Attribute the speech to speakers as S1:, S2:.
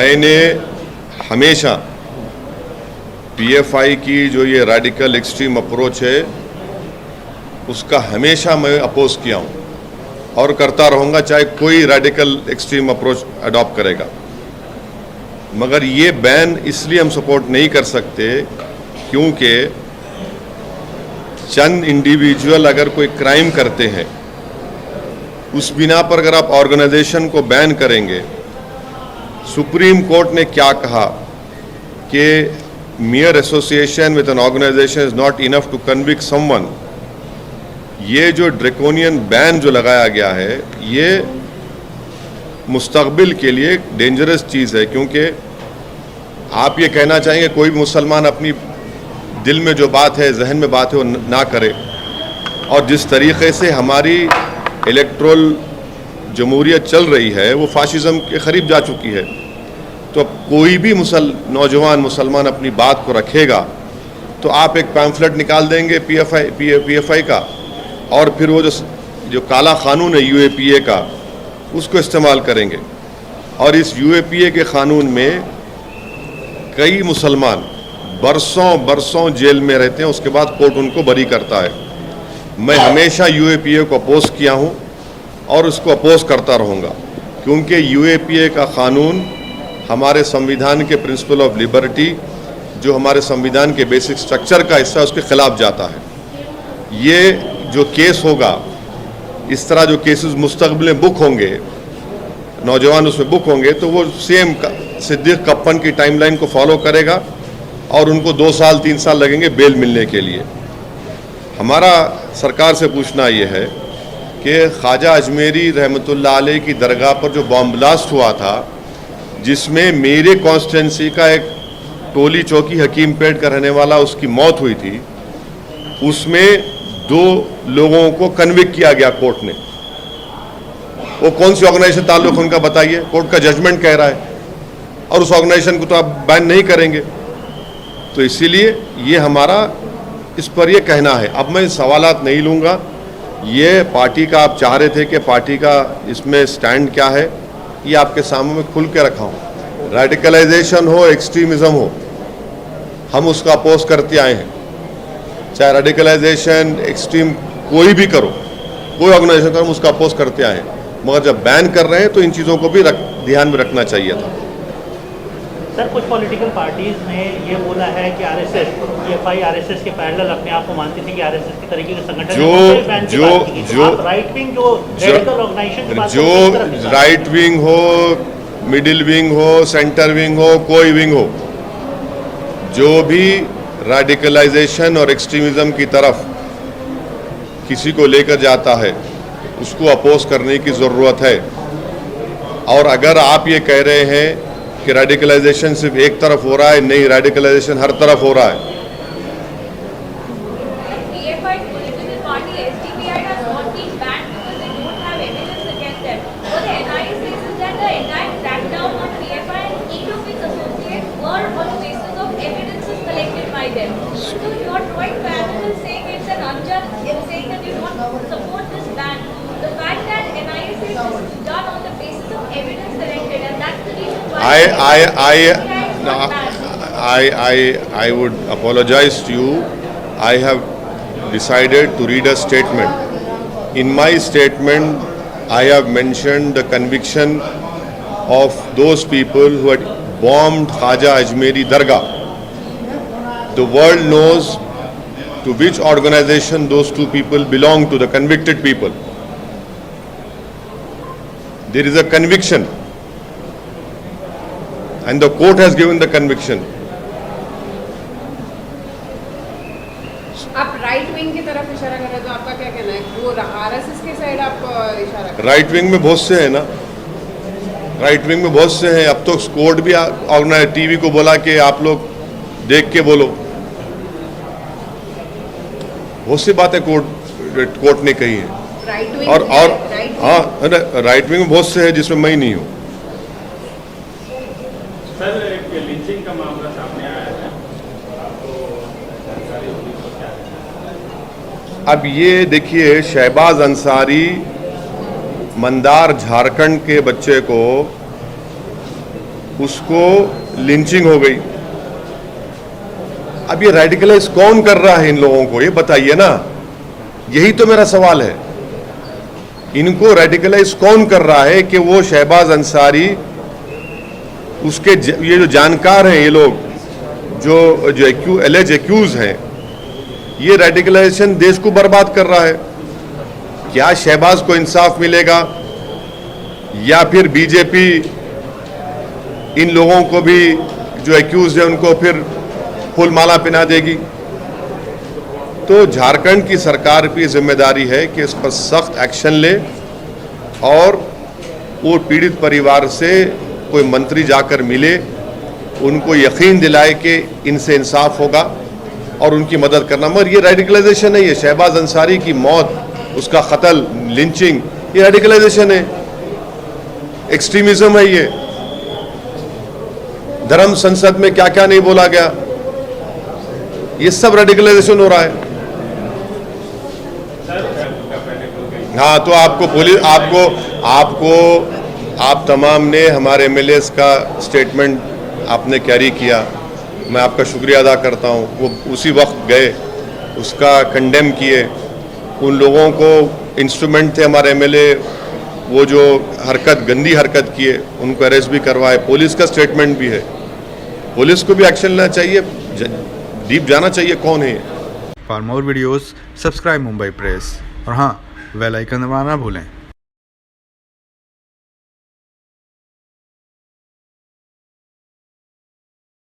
S1: मैंने हमेशा पीएफआई की जो ये रेडिकल एक्सट्रीम अप्रोच है उसका हमेशा मैं अपोज किया हूँ और करता रहूँगा, चाहे कोई रेडिकल एक्सट्रीम अप्रोच अडॉप्ट करेगा। मगर ये बैन इसलिए हम सपोर्ट नहीं कर सकते क्योंकि चंद इंडिविजुअल अगर कोई क्राइम करते हैं उस बिना पर अगर आप ऑर्गेनाइजेशन को बैन करेंगे, सुप्रीम कोर्ट ने क्या कहा कि mere association with an organization is not enough to convict someone। ये जो ड्रैकोनियन बैन जो लगाया गया है ये मुस्तकबिल के लिए डेंजरस चीज़ है, क्योंकि आप ये कहना चाहेंगे कोई भी मुसलमान अपनी दिल में जो बात है, जहन में बात है वो ना करे। और जिस तरीक़े से हमारी इलेक्ट्रल जमहूरियत चल रही है वो फाशिज़म के करीब जा चुकी है, तो अब कोई भी नौजवान मुसलमान अपनी बात को रखेगा तो आप एक पैम्फलेट निकाल देंगे पीएफआई का और फिर वो जो काला कानून है यूएपीए का उसको इस्तेमाल करेंगे। और इस यूएपीए के कानून में कई मुसलमान बरसों जेल में रहते हैं, उसके बाद कोर्ट उनको बरी करता है। मैं हमेशा यूएपीए को अपोज किया हूँ और उसको अपोज करता रहूँगा, क्योंकि यूएपीए का कानून हमारे संविधान के प्रिंसिपल ऑफ लिबर्टी, जो हमारे संविधान के बेसिक स्ट्रक्चर का हिस्सा, उसके खिलाफ जाता है। ये जो केस होगा, इस तरह जो केसेस मुस्तकबिल में बुक होंगे, नौजवान उसमें बुक होंगे, तो वो सेम सिद्दीक कप्पन की टाइमलाइन को फॉलो करेगा और उनको 2 साल 3 साल लगेंगे बेल मिलने के लिए। हमारा सरकार से पूछना ये है कि ख्वाजा अजमेरी रहमतुल्लाह अलैह की दरगाह पर जो बॉम्ब ब्लास्ट हुआ था, जिसमें मेरे कॉन्स्टिट्यूंसी का एक टोली चौकी हकीम पेट का रहने वाला उसकी मौत हुई थी, उसमें 2 लोगों को कन्विक्ट किया गया कोर्ट ने। वो कौन सी ऑर्गेनाइजेशन ताल्लुक उनका बताइए, कोर्ट का जजमेंट कह रहा है, और उस ऑर्गेनाइजेशन को तो आप बैन नहीं करेंगे। तो इसीलिए ये हमारा इस पर ये कहना है। अब मैं सवालात नहीं लूँगा, ये पार्टी का आप चाह रहे थे कि पार्टी का इसमें स्टैंड क्या है, ये आपके सामने में खुल के रखा हूँ। रेडिकलाइजेशन हो, एक्सट्रीमिज़म हो, हम उसका अपोज करते आए हैं। चाहे रेडिकलाइजेशन एक्सट्रीम कोई भी करो, कोई ऑर्गेनाइजेशन करो, हम उसका अपोज करते आए हैं। मगर जब बैन कर रहे हैं तो इन चीज़ों को भी ध्यान में रखना चाहिए था।
S2: सर, कुछ पॉलिटिकल पार्टीज ने ये बोला है कि आरएसएस, पीएफआई आरएसएस के पैरेलल अपने आप को मानती थी कि आरएसएस के तरीके के संगठन जो राइट विंग, जो रेडिकल ऑर्गेनाइजेशन,
S1: जो राइट विंग हो, मिडिल विंग हो, सेंटर विंग हो, कोई विंग हो, जो भी रेडिकलाइजेशन और एक्सट्रीमिज्म की तरफ किसी को लेकर जाता है उसको अपोज करने की ज़रूरत है। और अगर आप ये कह रहे हैं कि रेडिकलाइजेशन सिर्फ एक तरफ हो रहा है, नहीं, रेडिकलाइजेशन हर तरफ हो रहा है। I would apologize to you. I have decided to read a statement. In my statement, I have mentioned the conviction of those people who had bombed Khwaja Ajmeri dargah. The world knows to which organization those 2 people belong to, the convicted people. There is a conviction, and the court has given the conviction.
S3: आप right wing की तरफ इशारा कर रहे हैं, तो आपका क्या कहना है? वो आरएसएस के साइड आप इशारा कर रहे हैं?
S1: राइट विंग में बहुत से हैं ना, राइट विंग में बहुत से हैं। अब तो कोर्ट भी ऑर्गेनाइज टीवी को बोला कि आप लोग देख के बोलो, बहुत सी बातें कोर्ट ने कही है। और हाँ, राइट विंग में बहुत से हैं जिसमें मैं नहीं हूँ।
S4: सर, एक लिंचिंग का मामला सामने आया है, आपको जानकारी होगी तो क्या है?
S1: अब ये देखिए, शहबाज अंसारी मंदार झारखंड के बच्चे को उसको लिंचिंग हो गई। अब ये रेडिकलाइज कौन कर रहा है इन लोगों को, ये बताइए ना, यही तो मेरा सवाल है। इनको रेडिकलाइज कौन कर रहा है कि वो शहबाज अंसारी, उसके ये जो जानकार हैं, ये लोग जो एलेज एक्यूज हैं, ये रेडिकलाइजेशन देश को बर्बाद कर रहा है। क्या शहबाज को इंसाफ मिलेगा या फिर बीजेपी इन लोगों को भी जो एक्यूज है उनको फिर फूल माला पहना देगी? तो झारखंड की सरकार की जिम्मेदारी है कि इस पर सख्त एक्शन ले और वो पीड़ित परिवार से कोई मंत्री जाकर मिले, उनको यकीन दिलाए कि इनसे इंसाफ होगा और उनकी मदद करना। मगर ये रेडिकलाइजेशन है, ये शहबाज अंसारी की मौत, उसका कत्ल, लिंचिंग, ये रेडिकलाइजेशन है, एक्सट्रीमिज्म है। ये धर्म संसद में क्या क्या नहीं बोला गया, ये सब रेडिकलाइजेशन हो रहा है। हाँ, तो आपको पुलिस आप तमाम ने हमारे एमएलएस का स्टेटमेंट आपने कैरी किया, मैं आपका शुक्रिया अदा करता हूँ। वो उसी वक्त गए, उसका कंडेम किए, उन लोगों को इंस्ट्रूमेंट थे हमारे एमएलए, वो जो गंदी हरकत किए उनको अरेस्ट भी करवाए, पुलिस का स्टेटमेंट भी है। पुलिस को भी एक्शन लेना चाहिए, डीप जाना चाहिए कौन है।
S5: For more videos subscribe Mumbai press और हाँ, बेल आइकन दबाना ना भूलें।